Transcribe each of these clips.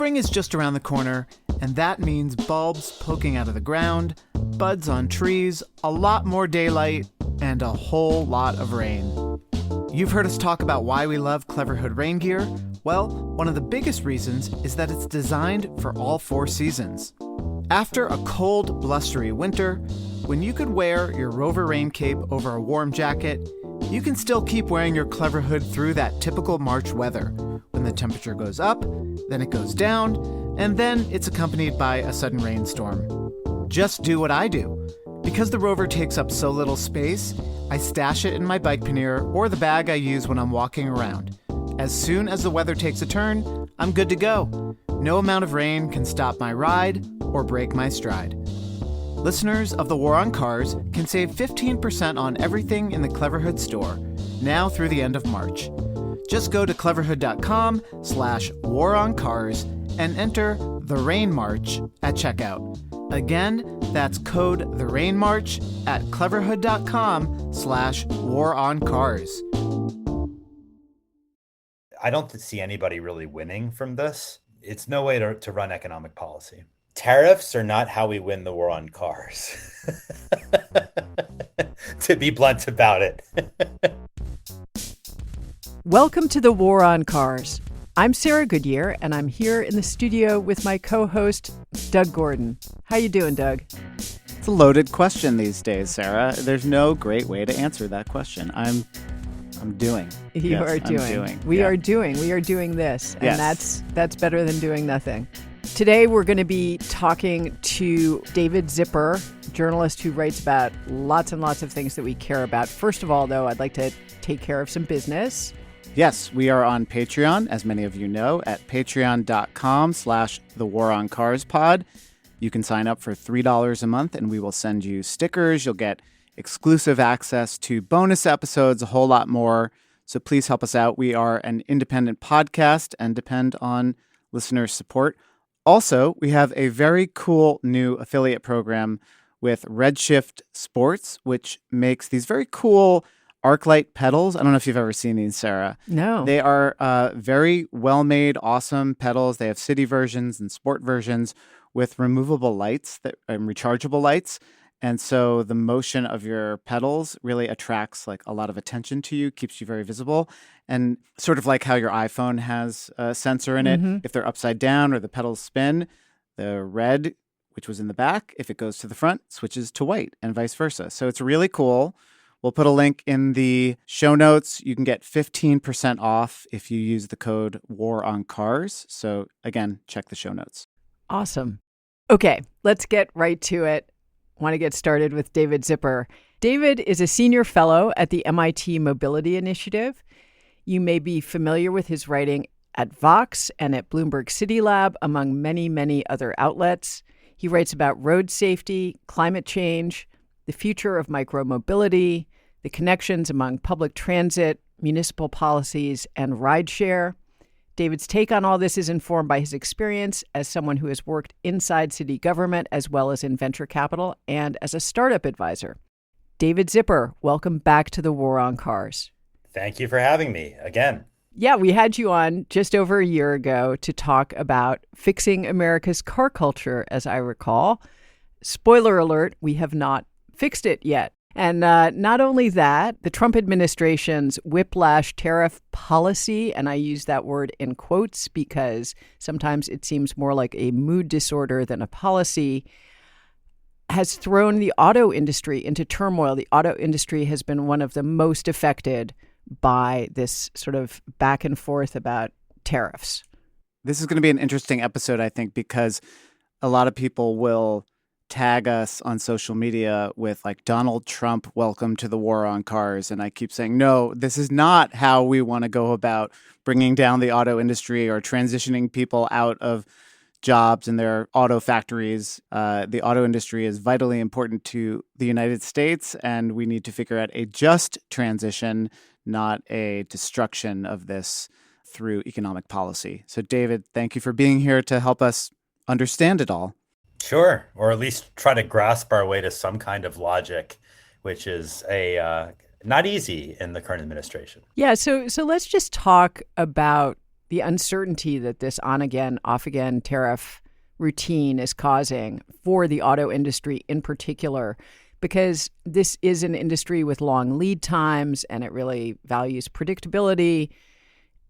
Spring is just around the corner, and that means bulbs poking out of the ground, buds on trees, a lot more daylight, and a whole lot of rain. You've heard us talk about why we love Clever Hood rain gear. Well, one of the biggest reasons is that it's designed for all 4 seasons. After a cold, blustery winter, when you could wear your Rover rain cape over a warm jacket, you can still keep wearing your Clever Hood through that typical March weather, when the temperature goes up, then it goes down, and then it's accompanied by a sudden rainstorm. Just do what I do. Because the Rover takes up so little space, I stash it in my bike pannier or the bag I use when I'm walking around. As soon as the weather takes a turn, I'm good to go. No amount of rain can stop my ride or break my stride. Listeners of the War on Cars can save 15% on everything in the Clever Hood store, now through the end of March. Just go to cleverhood.com/waroncars and enter the Rain March at checkout. Again, that's code the Rain March at cleverhood.com/waroncars. I don't see anybody really winning from this. It's no way to run economic policy. Tariffs are not how we win the war on cars. To be blunt about it. Welcome to the War on Cars. I'm Sarah Goodyear, and I'm here in the studio with my co-host, Doug Gordon. How you doing, Doug? It's a loaded question these days, Sarah. There's no great way to answer that question. I'm doing. You are doing. I'm doing. We are doing this, and yes. that's better than doing nothing. Today, we're going to be talking to David Zipper, journalist who writes about lots and lots of things that we care about. First of all, though, I'd like to take care of some business. Yes, we are on Patreon, as many of you know, at patreon.com/thewaroncarspod. You can sign up for $3 a month, and we will send you stickers. You'll get exclusive access to bonus episodes, a whole lot more. So please help us out. We are an independent podcast and depend on listener support. Also, we have a very cool new affiliate program with Redshift Sports, which makes these very cool Arclight pedals. I don't know if you've ever seen these, Sarah. No. They are very well-made, awesome pedals. They have city versions and sport versions with removable lights and rechargeable lights. And so the motion of your pedals really attracts like a lot of attention to you, keeps you very visible. And sort of like how your iPhone has a sensor in it, if they're upside down or the pedals spin, the red, which was in the back, if it goes to the front, switches to white and vice versa. So it's really cool. We'll put a link in the show notes. You can get 15% off if you use the code WARONCARS. So again, check the show notes. Awesome. Okay, let's get right to it. Want to get started with David Zipper. David is a senior fellow at the MIT Mobility Initiative. You may be familiar with his writing at Vox and at Bloomberg City Lab, among many, many other outlets. He writes about road safety, climate change, the future of micromobility, the connections among public transit, municipal policies, and rideshare. David's take on all this is informed by his experience as someone who has worked inside city government as well as in venture capital and as a startup advisor. David Zipper, welcome back to the War on Cars. Thank you for having me again. Yeah, we had you on just over a year ago to talk about fixing America's car culture, as I recall. Spoiler alert, we have not fixed it yet. And not only that, the Trump administration's whiplash tariff policy, and I use that word in quotes because sometimes it seems more like a mood disorder than a policy, has thrown the auto industry into turmoil. The auto industry has been one of the most affected by this sort of back and forth about tariffs. This is going to be an interesting episode, I think, because a lot of people will tag us on social media with like Donald Trump, welcome to the war on cars. And I keep saying, no, this is not how we want to go about bringing down the auto industry or transitioning people out of jobs in their auto factories. The auto industry is vitally important to the United States, and we need to figure out a just transition, not a destruction of this through economic policy. So, David, thank you for being here to help us understand it all. Sure, or at least try to grasp our way to some kind of logic, which is not easy in the current administration. Yeah, so let's just talk about the uncertainty that this on again, off again tariff routine is causing for the auto industry in particular, because this is an industry with long lead times and it really values predictability.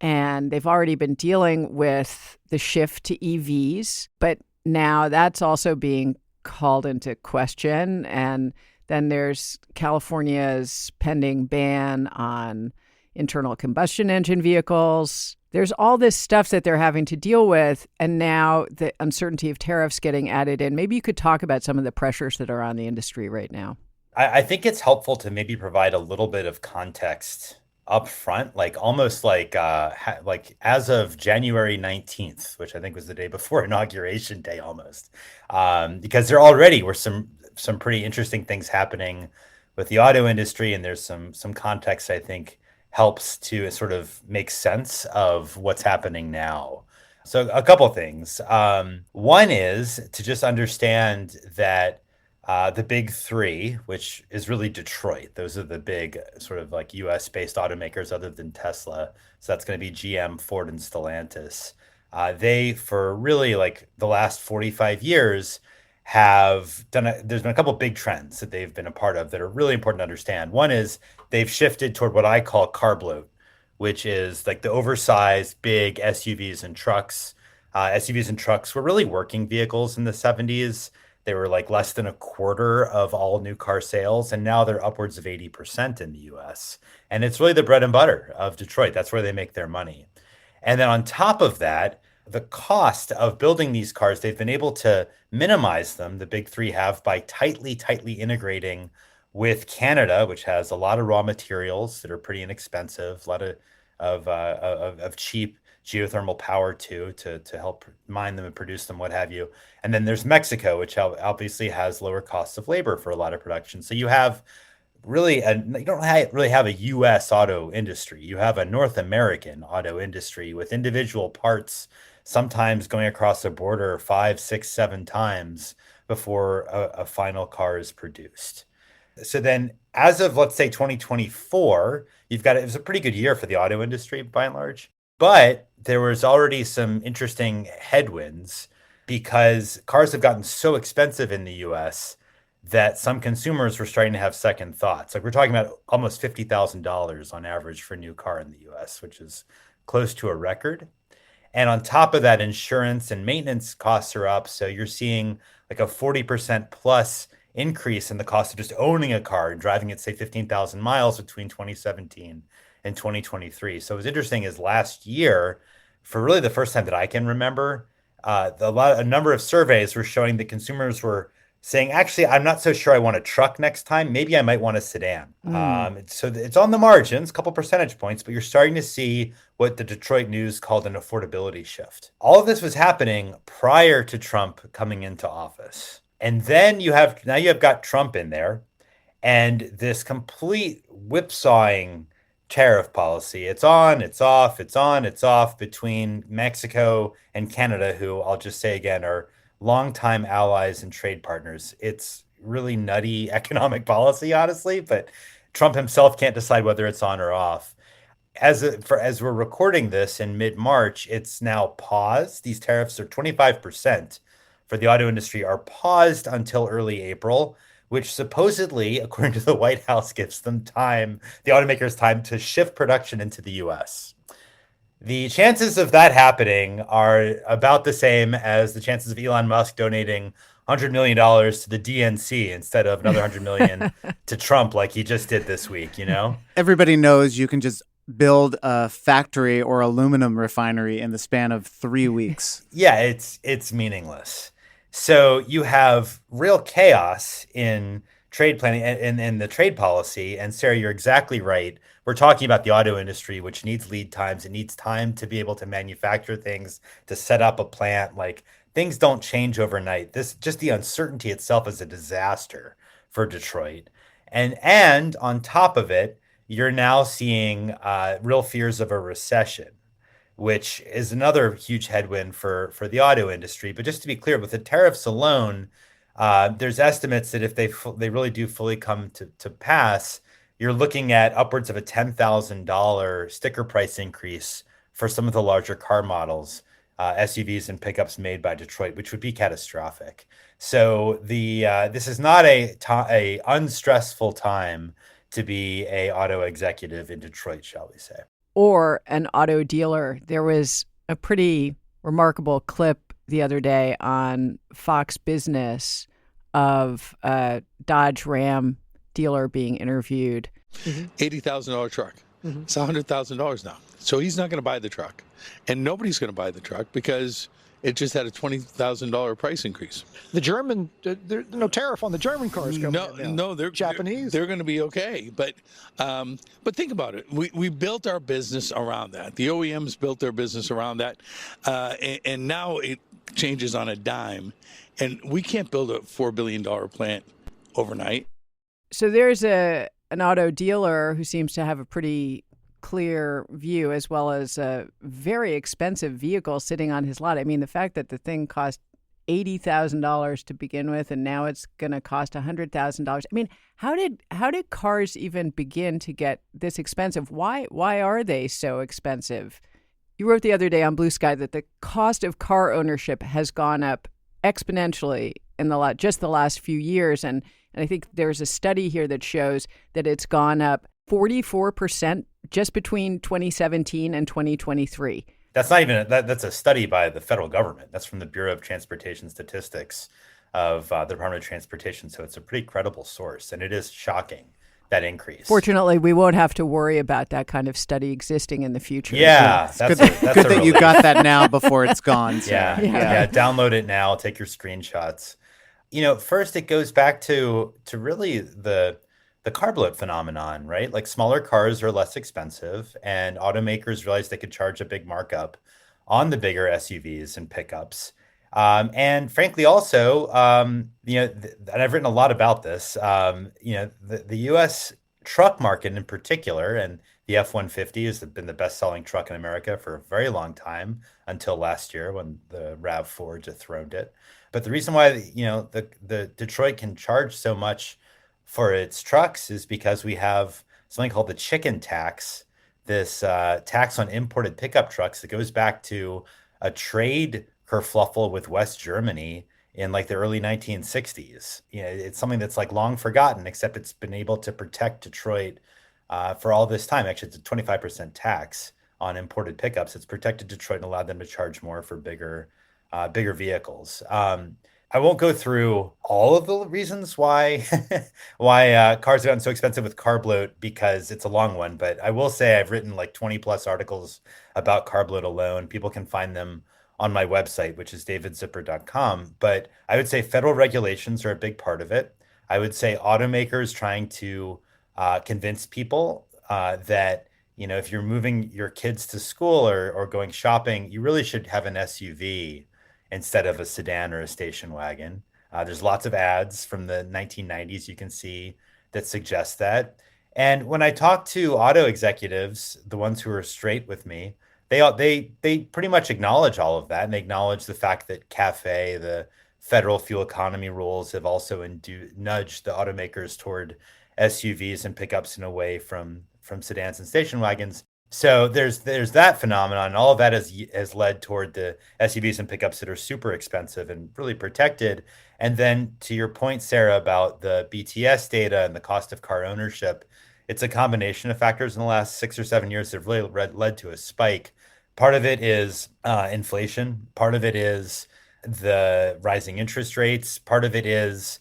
And they've already been dealing with the shift to EVs, but now that's also being called into question. And then there's California's pending ban on internal combustion engine vehicles. There's all this stuff that they're having to deal with. And now the uncertainty of tariffs getting added in. Maybe you could talk about some of the pressures that are on the industry right now. I think it's helpful to maybe provide a little bit of context up front, like almost like as of January 19th, which I think was the day before Inauguration Day almost, because there already were some pretty interesting things happening with the auto industry, and there's some context I think helps to sort of make sense of what's happening now. So a couple things. One is to just understand that the big three, which is really Detroit, those are the big sort of like US based automakers other than Tesla. So that's going to be GM, Ford, and Stellantis. They, for really like the last 45 years, have done there's been a couple of big trends that they've been a part of that are really important to understand. One is they've shifted toward what I call car bloat, which is like the oversized big SUVs and trucks. SUVs and trucks were really working vehicles in the 70s. They were like less than a quarter of all new car sales, and now they're upwards of 80% in the US. And it's really the bread and butter of Detroit. That's where they make their money. And then on top of that, the cost of building these cars, they've been able to minimize them, the big three have, by tightly integrating with Canada, which has a lot of raw materials that are pretty inexpensive, a lot of cheap geothermal power too, to help mine them and produce them, what have you. And then there's Mexico, which obviously has lower costs of labor for a lot of production. So you have really you don't really have a US auto industry. You have a North American auto industry with individual parts sometimes going across the border 5, 6, 7 times before a final car is produced. So then as of, let's say, 2024, it was a pretty good year for the auto industry by and large. But there was already some interesting headwinds because cars have gotten so expensive in the US that some consumers were starting to have second thoughts. Like we're talking about almost $50,000 on average for a new car in the US, which is close to a record. And on top of that, insurance and maintenance costs are up. So you're seeing like a 40% plus increase in the cost of just owning a car and driving it, say, 15,000 miles between 2017 and 2023. So what's interesting is last year, for really the first time that I can remember, a number of surveys were showing that consumers were saying, actually, I'm not so sure I want a truck next time. Maybe I might want a sedan. So it's on the margins, a couple percentage points, but you're starting to see what the Detroit News called an affordability shift. All of this was happening prior to Trump coming into office. And then you have got Trump in there and this complete whipsawing tariff policy. It's on, it's off, it's on, it's off between Mexico and Canada, who I'll just say again are longtime allies and trade partners. It's really nutty economic policy, honestly, but Trump himself can't decide whether it's on or off. As we're recording this in mid-March, it's now paused. These tariffs are 25% for the auto industry are paused until early April, which supposedly, according to the White House, gives them time, the automakers time to shift production into the US. The chances of that happening are about the same as the chances of Elon Musk donating $100 million to the DNC instead of another $100 million to Trump like he just did this week, you know? Everybody knows you can just build a factory or aluminum refinery in the span of 3 weeks. Yeah, it's meaningless. So you have real chaos in trade planning and in the trade policy. And Sarah, you're exactly right. We're talking about the auto industry, which needs lead times. It needs time to be able to manufacture things, to set up a plant. Like things don't change overnight. Just the uncertainty itself is a disaster for Detroit. And on top of it, you're now seeing real fears of a recession, which is another huge headwind for the auto industry. But just to be clear, with the tariffs alone, there's estimates that if they really do fully come to pass, you're looking at upwards of a $10,000 sticker price increase for some of the larger car models, SUVs and pickups made by Detroit, which would be catastrophic. So this is not a unstressful time to be a auto executive in Detroit, shall we say? Or an auto dealer. There was a pretty remarkable clip the other day on Fox Business of a Dodge Ram dealer being interviewed. $80,000 truck. It's $100,000 now. So he's not going to buy the truck. And nobody's going to buy the truck because it just had a $20,000 price increase. The German, there's no tariff on the German cars coming in now. No, they're Japanese. They're going to be okay. But think about it. We built our business around that. The OEMs built their business around that. And now it changes on a dime. And we can't build a $4 billion plant overnight. So there's an auto dealer who seems to have a pretty clear view, as well as a very expensive vehicle sitting on his lot. I mean, the fact that the thing cost $80,000 to begin with, and now it's going to cost $100,000. I mean, how did cars even begin to get this expensive? Why are they so expensive? You wrote the other day on Blue Sky that the cost of car ownership has gone up exponentially in the last few years, and I think there's a study here that shows that it's gone up 44% just between 2017 and 2023. That's not even that's a study by the federal government. That's from the Bureau of Transportation Statistics of the Department of Transportation. So it's a pretty credible source, and it is shocking, that increase. Fortunately, we won't have to worry about that kind of study existing in the future. Yeah, that's good that you got that now before it's gone. Yeah, download it now. Take your screenshots. First it goes back to really the car bloat phenomenon, right? Like, smaller cars are less expensive, and automakers realized they could charge a big markup on the bigger SUVs and pickups. And frankly, also, and I've written a lot about this, the U.S. truck market in particular, and the F-150 has been the best-selling truck in America for a very long time, until last year when the RAV4 dethroned it. But the reason why, the Detroit can charge so much for its trucks is because we have something called the chicken tax, this tax on imported pickup trucks that goes back to a trade kerfluffle with West Germany in like the early 1960s. It's something that's like long forgotten, except it's been able to protect Detroit for all this time. Actually, it's a 25% tax on imported pickups. It's protected Detroit and allowed them to charge more for bigger vehicles. I won't go through all of the reasons why cars have gotten so expensive with car bloat, because it's a long one. But I will say I've written like 20 plus articles about car bloat alone. People can find them on my website, which is davidzipper.com. But I would say federal regulations are a big part of it. I would say automakers trying to convince people that, if you're moving your kids to school or going shopping, you really should have an SUV instead of a sedan or a station wagon. There's lots of ads from the 1990s you can see that suggest that. And when I talk to auto executives, the ones who are straight with me, they pretty much acknowledge all of that, and they acknowledge the fact that CAFE, the federal fuel economy rules, have also nudged the automakers toward SUVs and pickups in a way from sedans and station wagons. So there's that phenomenon, and all of that has led toward the SUVs and pickups that are super expensive and really protected. And then to your point, Sarah, about the BTS data and the cost of car ownership, it's a combination of factors in the last 6 or 7 years that have really led to a spike. Part of it is inflation. Part of it is the rising interest rates. Part of it is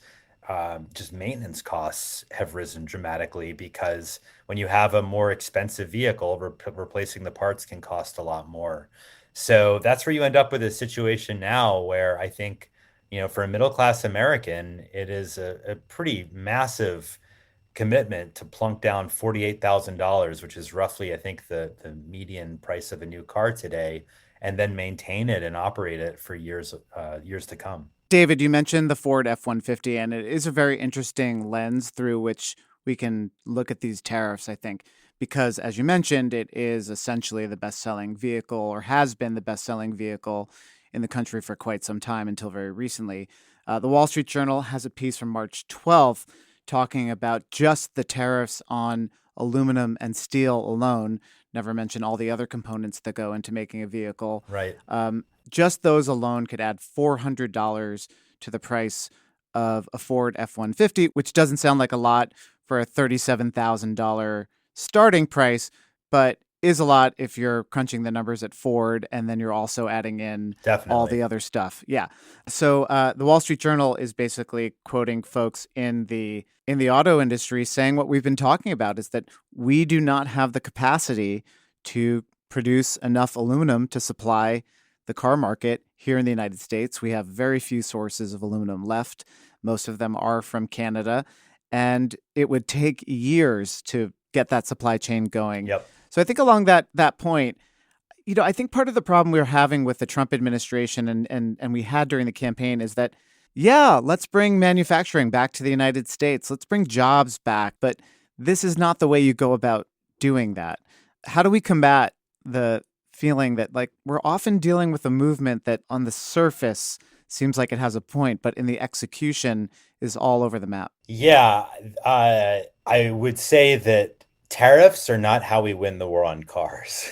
just maintenance costs have risen dramatically, because when you have a more expensive vehicle, replacing the parts can cost a lot more. So that's where you end up with a situation now where I think, for a middle-class American, it is a pretty massive commitment to plunk down $48,000, which is roughly, I think, the median price of a new car today, and then maintain it and operate it for years to come. David, you mentioned the Ford F-150, and it is a very interesting lens through which we can look at these tariffs, I think, because, as you mentioned, it is essentially the best-selling vehicle, or has been the best-selling vehicle in the country for quite some time until very recently. The Wall Street Journal has a piece from March 12th talking about just the tariffs on aluminum and steel alone, never mention all the other components that go into making a vehicle. Right. Just those alone could add $400 to the price of a Ford F-150, which doesn't sound like a lot for a $37,000 starting price, but is a lot if you're crunching the numbers at Ford and then you're also adding in Definitely. all the other stuff. Yeah. So the Wall Street Journal is basically quoting folks in the auto industry saying what we've been talking about is that we do not have the capacity to produce enough aluminum to supply the car market here in the United States. We have very few sources of aluminum left. Most of them are from Canada, and it would take years to get that supply chain going. Yep. So I think along that point, I think part of the problem we're having with the Trump administration and we had during the campaign is that, yeah, let's bring manufacturing back to the United States. Let's bring jobs back. But this is not the way you go about doing that. How do we combat the feeling that like we're often dealing with a movement that on the surface seems like it has a point, but in the execution is all over the map? Yeah, I would say that tariffs are not how we win the war on cars.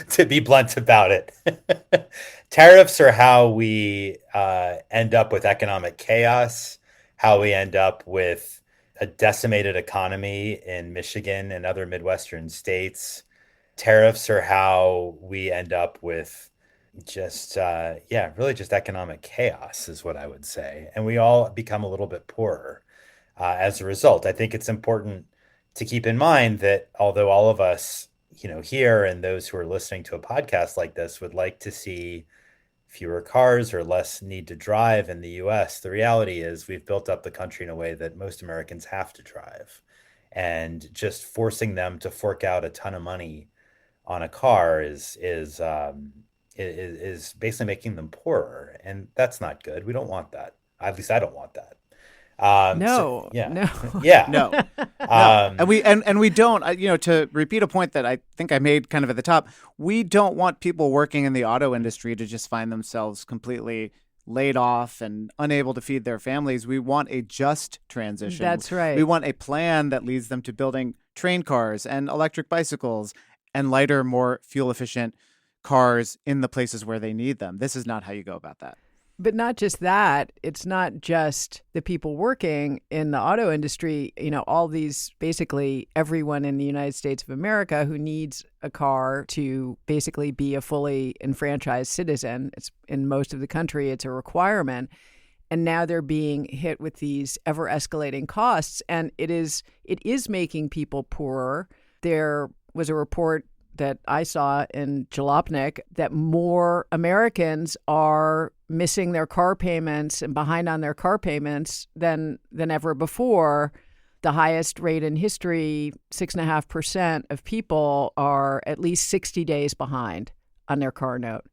To be blunt about it. Tariffs are how we end up with economic chaos, how we end up with a decimated economy in Michigan and other Midwestern states. Tariffs are how we end up with just, really just economic chaos is what I would say. And we all become a little bit poorer as a result. I think it's important to keep in mind that although all of us, here and those who are listening to a podcast like this would like to see fewer cars or less need to drive in the US, the reality is we've built up the country in a way that most Americans have to drive. And just forcing them to fork out a ton of money on a car is basically making them poorer, and that's not good. We don't want that. At least I don't want that. No. Yeah. No. And we don't, to repeat a point that I think I made kind of at the top, we don't want people working in the auto industry to just find themselves completely laid off and unable to feed their families. We want a just transition. That's right. We want a plan that leads them to building train cars and electric bicycles and lighter, more fuel efficient cars in the places where they need them. This is not how you go about that. But not just that, it's not just the people working in the auto industry, all these, basically everyone in the United States of America who needs a car to basically be a fully enfranchised citizen. It's in most of the country, it's a requirement. And now they're being hit with these ever escalating costs. And it is making people poorer. There was a report that I saw in Jalopnik that more Americans are missing their car payments and behind on their car payments than ever before. The highest rate in history, 6.5% of people are at least 60 days behind on their car note.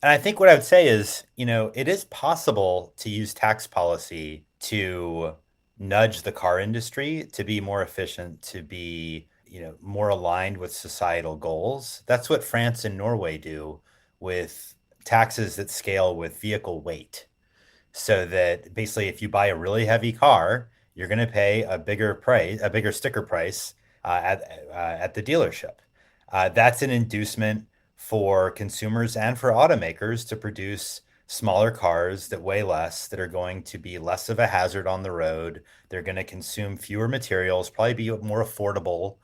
And I think what I would say is, it is possible to use tax policy to nudge the car industry to be more efficient, to be more aligned with societal goals. That's what France and Norway do with taxes that scale with vehicle weight. So that basically if you buy a really heavy car, you're going to pay a bigger sticker price at the dealership. That's an inducement for consumers and for automakers to produce smaller cars that weigh less, that are going to be less of a hazard on the road. They're going to consume fewer materials, probably be more affordable,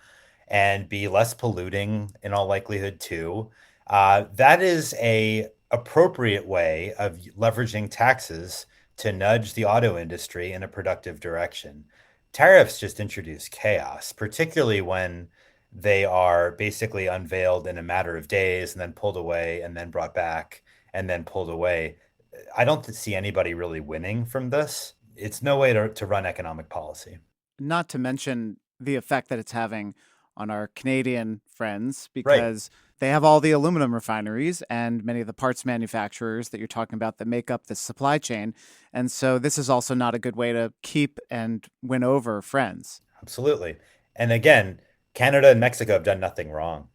and be less polluting in all likelihood too. That is a appropriate way of leveraging taxes to nudge the auto industry in a productive direction. Tariffs just introduce chaos, particularly when they are basically unveiled in a matter of days and then pulled away and then brought back and then pulled away. I don't see anybody really winning from this. It's no way to run economic policy. Not to mention the effect that it's having on our Canadian friends, because they have all the aluminum refineries and many of the parts manufacturers that you're talking about that make up the supply chain. And so this is also not a good way to keep and win over friends. Absolutely. And again, Canada and Mexico have done nothing wrong.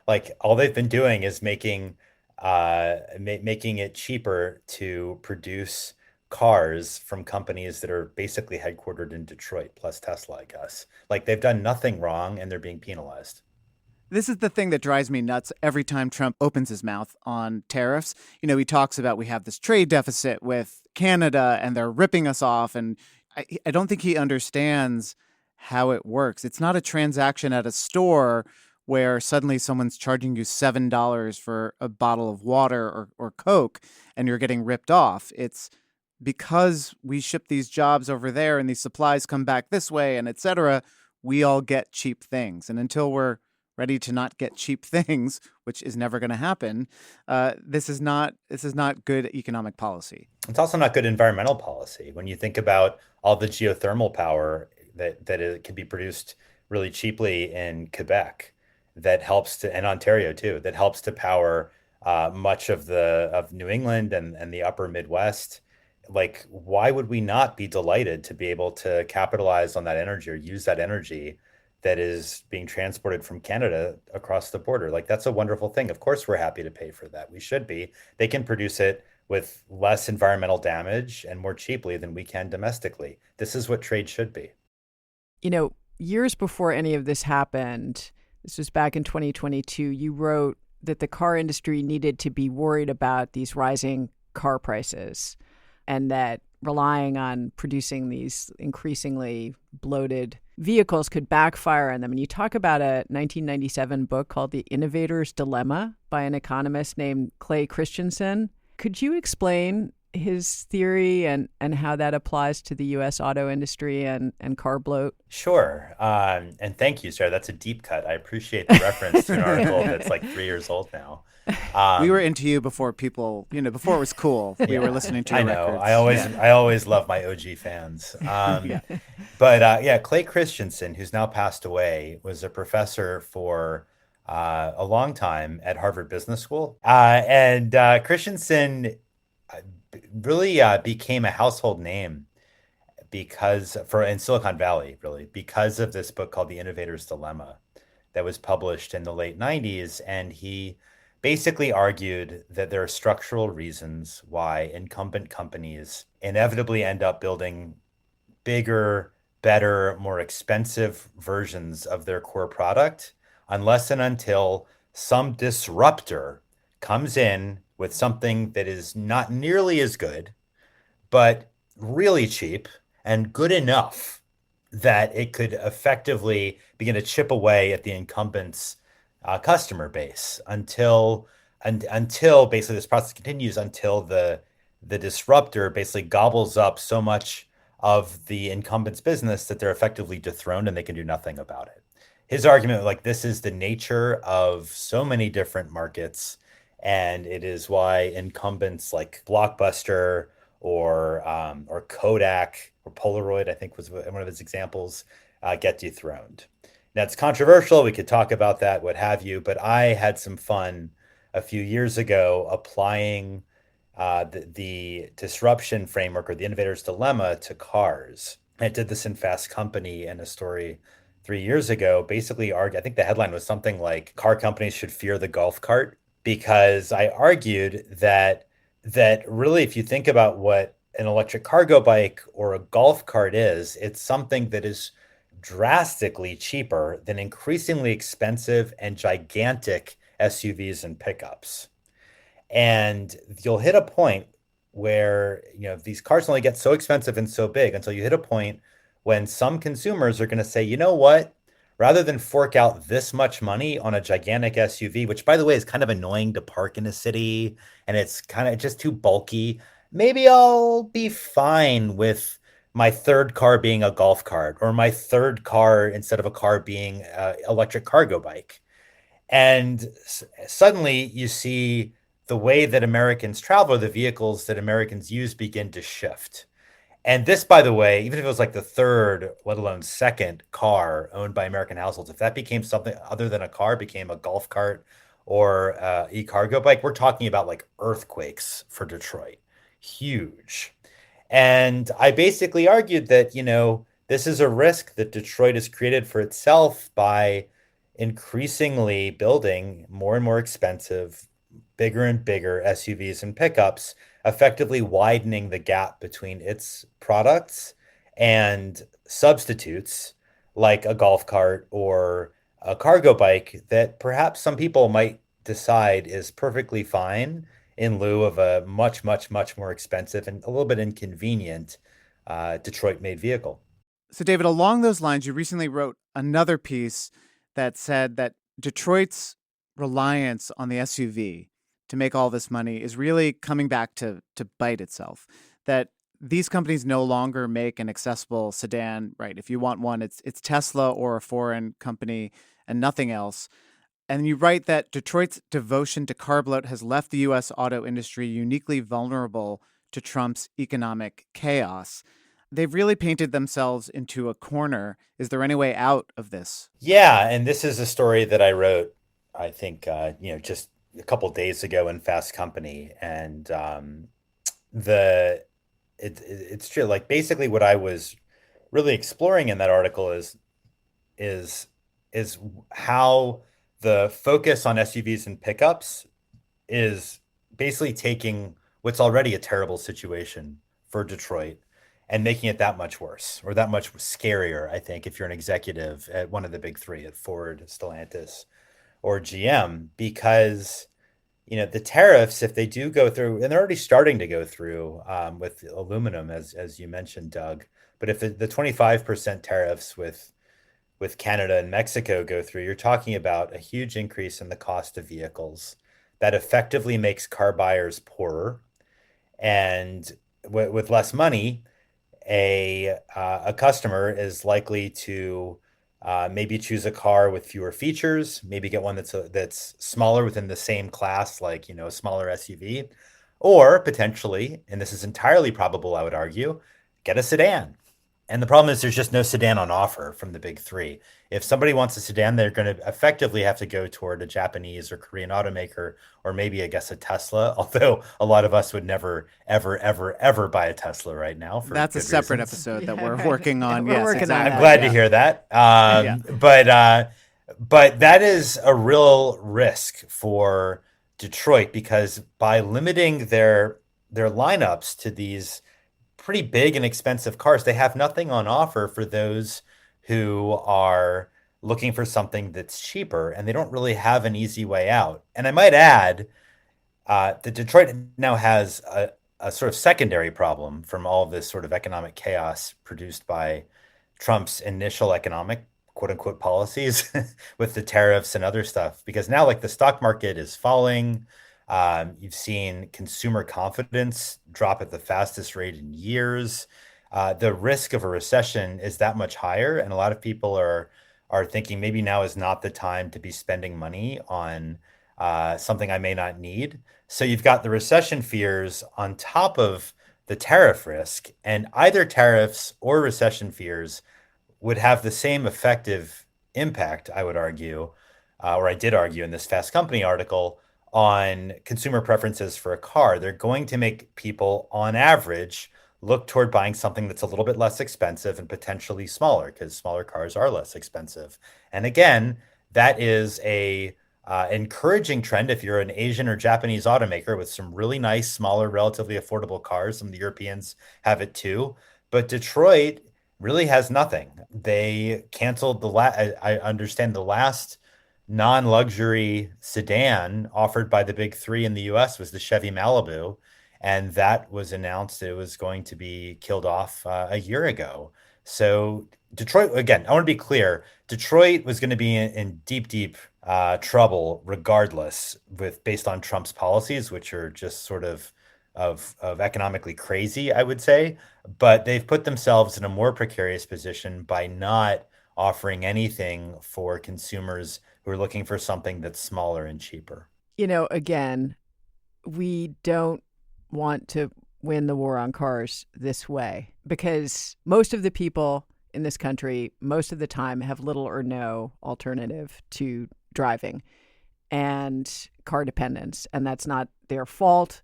Like all they've been doing is making it cheaper to produce cars from companies that are basically headquartered in Detroit, plus Tesla, I guess. Like they've done nothing wrong and they're being penalized. This is the thing that drives me nuts every time Trump opens his mouth on tariffs. He talks about we have this trade deficit with Canada and they're ripping us off. And I don't think he understands how it works. It's not a transaction at a store where suddenly someone's charging you $7 for a bottle of water or Coke and you're getting ripped off. It's because we ship these jobs over there and these supplies come back this way and et cetera, we all get cheap things. And until we're ready to not get cheap things, which is never going to happen, this is not good economic policy. It's also not good environmental policy. When you think about all the geothermal power that it can be produced really cheaply in Quebec, that helps to, and Ontario too, that helps to power much of New England and the upper Midwest. Like, why would we not be delighted to be able to capitalize on that energy or use that energy that is being transported from Canada across the border? Like, that's a wonderful thing. Of course, we're happy to pay for that. We should be. They can produce it with less environmental damage and more cheaply than we can domestically. This is what trade should be. Years before any of this happened, this was back in 2022, you wrote that the car industry needed to be worried about these rising car prices and that relying on producing these increasingly bloated vehicles could backfire on them. And you talk about a 1997 book called The Innovator's Dilemma by an economist named Clay Christensen. Could you explain his theory and how that applies to the U.S. auto industry and car bloat? Sure. And thank you, Sarah. That's a deep cut. I appreciate the reference to an article that's like 3 years old now. We were into you before people, before it was cool. We were listening to your records. I always love my OG fans. But Clay Christensen, who's now passed away, was a professor for a long time at Harvard Business School. And Christensen really became a household name in Silicon Valley, really, because of this book called The Innovator's Dilemma that was published in the late 90s. And he basically argued that there are structural reasons why incumbent companies inevitably end up building bigger, better, more expensive versions of their core product, unless and until some disruptor comes in with something that is not nearly as good, but really cheap and good enough that it could effectively begin to chip away at the incumbent's customer base until basically this process continues until the disruptor basically gobbles up so much of the incumbent's business that they're effectively dethroned and they can do nothing about it. His argument, like, this is the nature of so many different markets, and it is why incumbents like Blockbuster or Kodak or Polaroid, I think was one of his examples, get dethroned. Now, it's controversial. We could talk about that, what have you, but I had some fun a few years ago applying the disruption framework or the innovator's dilemma to cars. I did this in Fast Company in a story 3 years ago, basically I think the headline was something like car companies should fear the golf cart, because I argued that really, if you think about what an electric cargo bike or a golf cart is, it's something that is drastically cheaper than increasingly expensive and gigantic SUVs and pickups. And you'll hit a point where, these cars only get so expensive and so big until you hit a point when some consumers are going to say, you know what, rather than fork out this much money on a gigantic SUV, which, by the way, is kind of annoying to park in a city and it's kind of just too bulky, maybe I'll be fine with my third car being a golf cart, or my third car instead of a car being an electric cargo bike. And suddenly you see the way that Americans travel, the vehicles that Americans use, begin to shift. And this, by the way, even if it was like the third, let alone second car owned by American households, if that became something other than a car, became a golf cart or e-cargo bike, we're talking about like earthquakes for Detroit. Huge. And I basically argued that, this is a risk that Detroit has created for itself by increasingly building more and more expensive, bigger and bigger SUVs and pickups, effectively widening the gap between its products and substitutes like a golf cart or a cargo bike that perhaps some people might decide is perfectly fine in lieu of a much, much, much more expensive and a little bit inconvenient Detroit-made vehicle. So, David, along those lines, you recently wrote another piece that said that Detroit's reliance on the SUV to make all this money is really coming back to bite itself. That these companies no longer make an accessible sedan, right? If you want one, it's Tesla or a foreign company and nothing else. And you write that Detroit's devotion to car bloat has left the U.S. auto industry uniquely vulnerable to Trump's economic chaos. They've really painted themselves into a corner. Is there any way out of this? Yeah, and this is a story that I wrote, I think, just a couple days ago in Fast Company, and it's true. Like basically, what I was really exploring in that article is how the focus on SUVs and pickups is basically taking what's already a terrible situation for Detroit and making it that much worse or that much scarier, I think, if you're an executive at one of the big three, at Ford, Stellantis, or GM, because the tariffs, if they do go through, and they're already starting to go through with aluminum, as you mentioned, Doug, but if the 25% tariffs with Canada and Mexico go through, you're talking about a huge increase in the cost of vehicles that effectively makes car buyers poorer. And with less money, a customer is likely to maybe choose a car with fewer features, maybe get one that's smaller within the same class, like a smaller SUV, or potentially, and this is entirely probable, I would argue, get a sedan. And the problem is there's just no sedan on offer from the big three. If somebody wants a sedan, they're going to effectively have to go toward a Japanese or Korean automaker, or maybe, I guess, a Tesla, although a lot of us would never, ever, ever, ever buy a Tesla right now. That's a separate episode that we're working on. We're Yes, working on exactly. I'm glad to hear that. But that is a real risk for Detroit, because by limiting their lineups to these pretty big and expensive cars, they have nothing on offer for those who are looking for something that's cheaper, and they don't really have an easy way out. And I might add that Detroit now has a sort of secondary problem from all of this sort of economic chaos produced by Trump's initial economic quote unquote policies with the tariffs and other stuff, because now like the stock market is falling. You've seen consumer confidence drop at the fastest rate in years. The risk of a recession is that much higher, and a lot of people are thinking maybe now is not the time to be spending money on something I may not need. So you've got the recession fears on top of the tariff risk, and either tariffs or recession fears would have the same effective impact, I would argue, or I did argue in this Fast Company article, on consumer preferences for a car. They're going to make people, on average, look toward buying something that's a little bit less expensive and potentially smaller, because smaller cars are less expensive. And again, that is a encouraging trend if you're an Asian or Japanese automaker with some really nice, smaller, relatively affordable cars. Some of the Europeans have it too. But Detroit really has nothing. They canceled I understand the last non-luxury sedan offered by the big three in the US was the Chevy Malibu, and that was announced it was going to be killed off a year ago. So Detroit, again, I want to be clear, Detroit was going to be in deep trouble regardless, based on Trump's policies, which are just sort of economically crazy, I would say. But they've put themselves in a more precarious position by not offering anything for consumers who are looking for something that's smaller and cheaper. Again, we don't want to win the war on cars this way, because most of the people in this country, most of the time, have little or no alternative to driving and car dependence. And that's not their fault.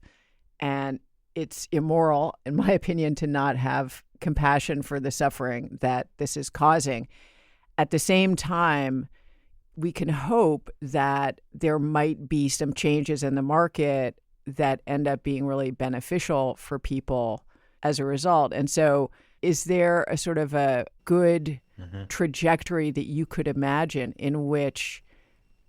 And it's immoral, in my opinion, to not have compassion for the suffering that this is causing. At the same time, we can hope that there might be some changes in the market that end up being really beneficial for people as a result. And so is there a sort of a good trajectory that you could imagine in which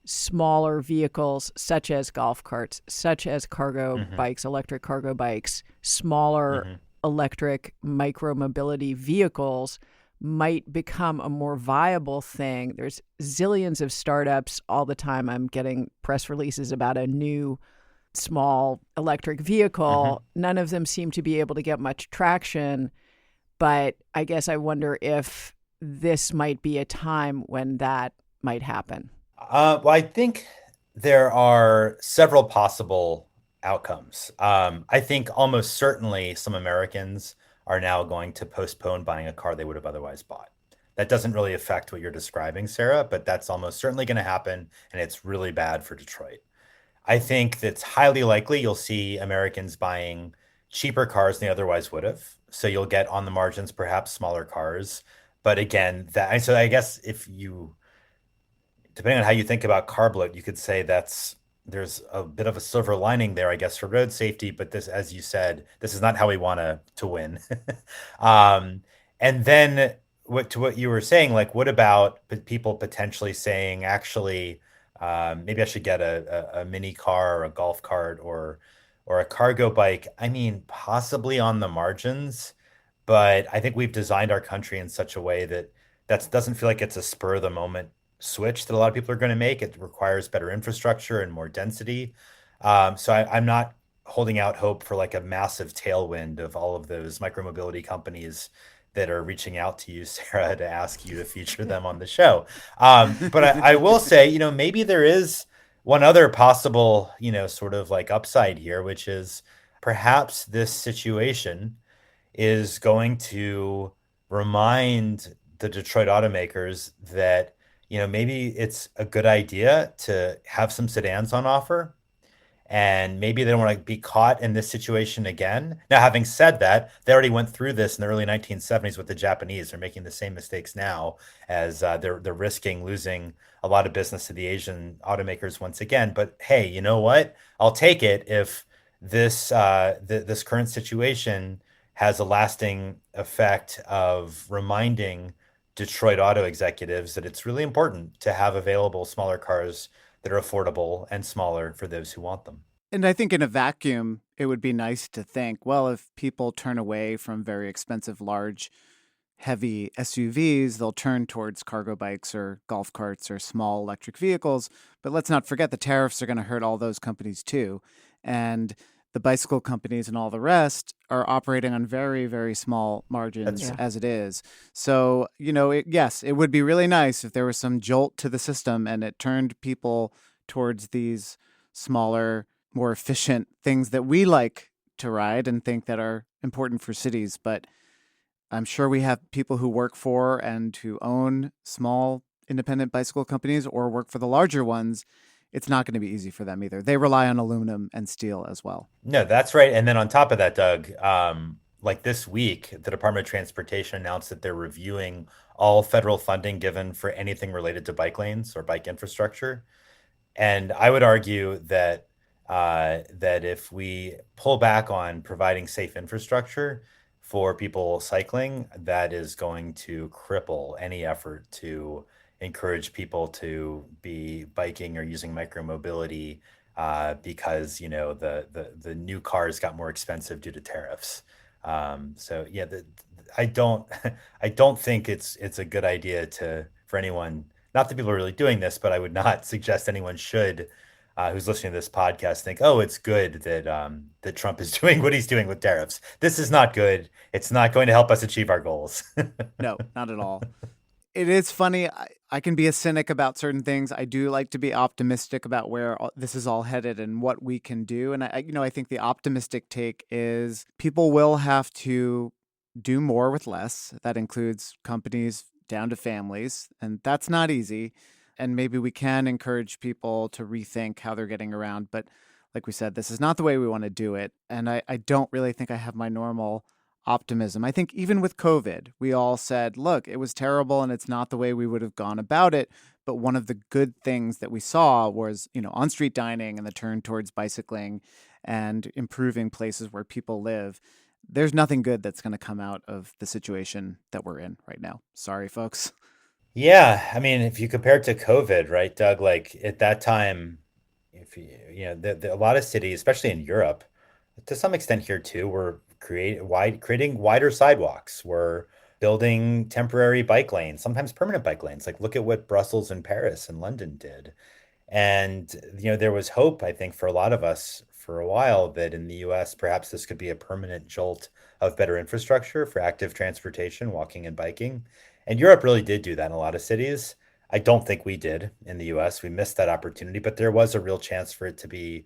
smaller vehicles such as golf carts, such as cargo bikes, electric cargo bikes, smaller electric micro-mobility vehicles might become a more viable thing? There's zillions of startups all the time. I'm getting press releases about a new small electric vehicle. None of them seem to be able to get much traction. But I guess I wonder if this might be a time when that might happen. Well, I think there are several possible outcomes. I think almost certainly some Americans are now going to postpone buying a car they would have otherwise bought. That doesn't really affect what you're describing, Sarah, but that's almost certainly going to happen, and it's really bad for Detroit. I think that's highly likely you'll see Americans buying cheaper cars than they otherwise would have. So you'll get on the margins, perhaps smaller cars. But again, so I guess if you, depending on how you think about car bloat, you could say there's a bit of a silver lining there, I guess, for road safety. But this, as you said, this is not how we want to win. And then what you were saying, like, what about people potentially saying, actually, maybe I should get a mini car or a golf cart or a cargo bike? I mean, possibly on the margins, but I think we've designed our country in such a way that doesn't feel like it's a spur of the moment switch that a lot of people are going to make. It requires better infrastructure and more density. So I'm not holding out hope for like a massive tailwind of all of those micromobility companies that are reaching out to you, Sarah, to ask you to feature them on the show. But I will say, maybe there is one other possible, sort of like upside here, which is perhaps this situation is going to remind the Detroit automakers that, maybe it's a good idea to have some sedans on offer. And maybe they don't want to be caught in this situation again. Now, having said that, they already went through this in the early 1970s with the Japanese. They're making the same mistakes now, as they're risking losing a lot of business to the Asian automakers once again. But hey, you know what? I'll take it if this this current situation has a lasting effect of reminding Detroit auto executives that it's really important to have available smaller cars that are affordable and smaller for those who want them. And I think in a vacuum, it would be nice to think, well, if people turn away from very expensive, large, heavy SUVs, they'll turn towards cargo bikes or golf carts or small electric vehicles. But let's not forget the tariffs are going to hurt all those companies too. And the bicycle companies and all the rest are operating on very, very small margins as it is. So, yes, it would be really nice if there was some jolt to the system and it turned people towards these smaller, more efficient things that we like to ride and think that are important for cities. But I'm sure we have people who work for and who own small independent bicycle companies or work for the larger ones. It's not going to be easy for them either. They rely on aluminum and steel as well. No, that's right. And then on top of that, Doug, like this week, the Department of Transportation announced that they're reviewing all federal funding given for anything related to bike lanes or bike infrastructure. And I would argue that that if we pull back on providing safe infrastructure for people cycling, that is going to cripple any effort to encourage people to be biking or using micromobility because the new cars got more expensive due to tariffs. So yeah, I don't think it's a good idea for anyone. Not that people are really doing this, but I would not suggest anyone should who's listening to this podcast think, oh, it's good that that Trump is doing what he's doing with tariffs. This is not good. It's not going to help us achieve our goals. No, not at all. It is funny. I can be a cynic about certain things. I do like to be optimistic about where this is all headed and what we can do. And I think the optimistic take is people will have to do more with less. That includes companies down to families, and that's not easy. And maybe we can encourage people to rethink how they're getting around. But like we said, this is not the way we want to do it. And I don't really think I have my normal optimism. I think even with COVID, we all said, look, it was terrible and it's not the way we would have gone about it. But one of the good things that we saw was, on-street dining and the turn towards bicycling and improving places where people live. There's nothing good that's going to come out of the situation that we're in right now. Sorry, folks. Yeah, I mean, if you compare it to COVID, right, Doug, like at that time, if a lot of cities, especially in Europe, to some extent here too, were creating wider sidewalks. We're building temporary bike lanes, sometimes permanent bike lanes. Like look at what Brussels and Paris and London did. And there was hope, I think, for a lot of us for a while that in the US, perhaps this could be a permanent jolt of better infrastructure for active transportation, walking and biking. And Europe really did do that in a lot of cities. I don't think we did in the US. We missed that opportunity, but there was a real chance for it to be,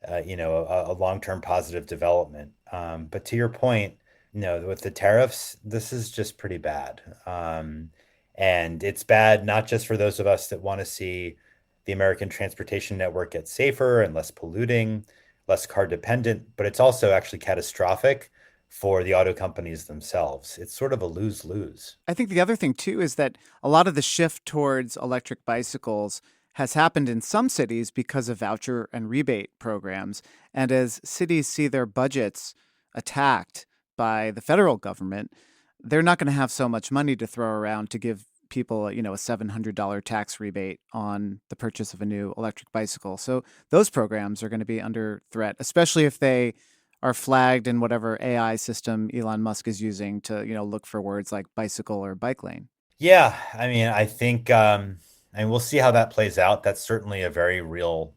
a long-term positive development. But to your point, with the tariffs, this is just pretty bad. And it's bad not just for those of us that want to see the American transportation network get safer and less polluting, less car dependent, but it's also actually catastrophic for the auto companies themselves. It's sort of a lose-lose. I think the other thing, too, is that a lot of the shift towards electric bicycles has happened in some cities because of voucher and rebate programs. And as cities see their budgets attacked by the federal government, they're not going to have so much money to throw around to give people, a $700 tax rebate on the purchase of a new electric bicycle. So those programs are going to be under threat, especially if they are flagged in whatever AI system Elon Musk is using to, look for words like bicycle or bike lane. Yeah, I mean, I think, and we'll see how that plays out. That's certainly a very real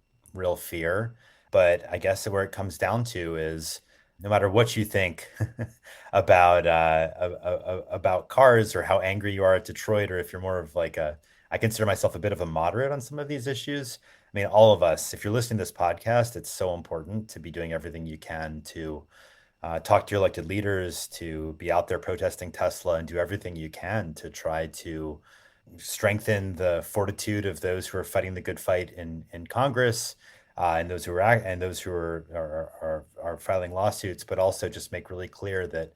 fear. But I guess where it comes down to is no matter what you think about cars or how angry you are at Detroit, or if you're more of I consider myself a bit of a moderate on some of these issues. I mean, all of us, if you're listening to this podcast, it's so important to be doing everything you can to talk to your elected leaders, to be out there protesting Tesla, and do everything you can to try to strengthen the fortitude of those who are fighting the good fight in Congress, and those who are filing lawsuits, but also just make really clear that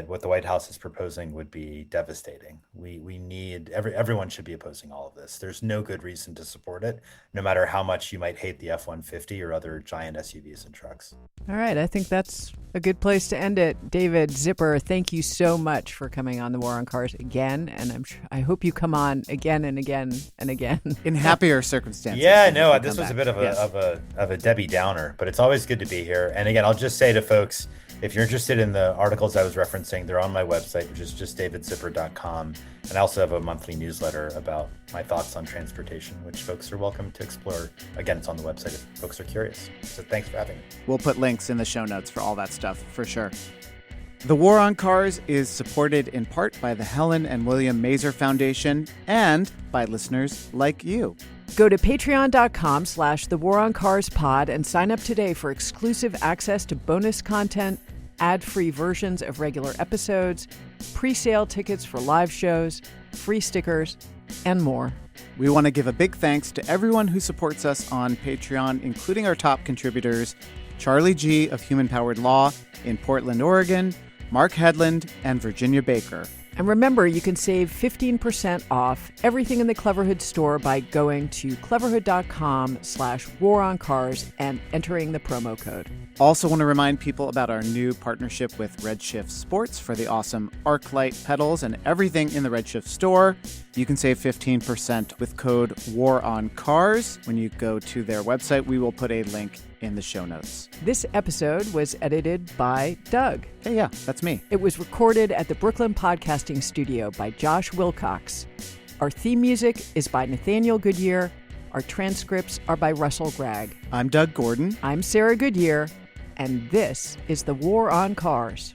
what the White House is proposing would be devastating. We need everyone should be opposing all of this. There's no good reason to support it, no matter how much you might hate the F-150 or other giant SUVs and trucks. All right, I think that's a good place to end it. David Zipper, thank you so much for coming on The War on Cars again, and I hope you come on again and again and again in happier circumstances. Yeah, no, this was a bit of a Debbie Downer, but it's always good to be here. And again, I'll just say to folks, if you're interested in the articles I was referencing, they're on my website, which is just davidzipper.com. And I also have a monthly newsletter about my thoughts on transportation, which folks are welcome to explore. Again, it's on the website if folks are curious. So thanks for having me. We'll put links in the show notes for all that stuff, for sure. The War on Cars is supported in part by the Helen and William Mazer Foundation and by listeners like you. Go to patreon.com/thewaroncarspod and sign up today for exclusive access to bonus content, ad-free versions of regular episodes, pre-sale tickets for live shows, free stickers, and more. We want to give a big thanks to everyone who supports us on Patreon, including our top contributors, Charlie G. of Human Powered Law in Portland, Oregon, Mark Hedlund, and Virginia Baker. And remember, you can save 15% off everything in the Cleverhood store by going to cleverhood.com/waroncars and entering the promo code. Also want to remind people about our new partnership with Redshift Sports for the awesome ArcLight pedals and everything in the Redshift store. You can save 15% with code WARONCARS. When you go to their website, we will put a link in the show notes. This episode was edited by Doug. Hey, yeah, that's me. It was recorded at the Brooklyn Podcasting Studio by Josh Wilcox. Our theme music is by Nathaniel Goodyear. Our transcripts are by Russell Gregg. I'm Doug Gordon. I'm Sarah Goodyear. And this is The War on Cars.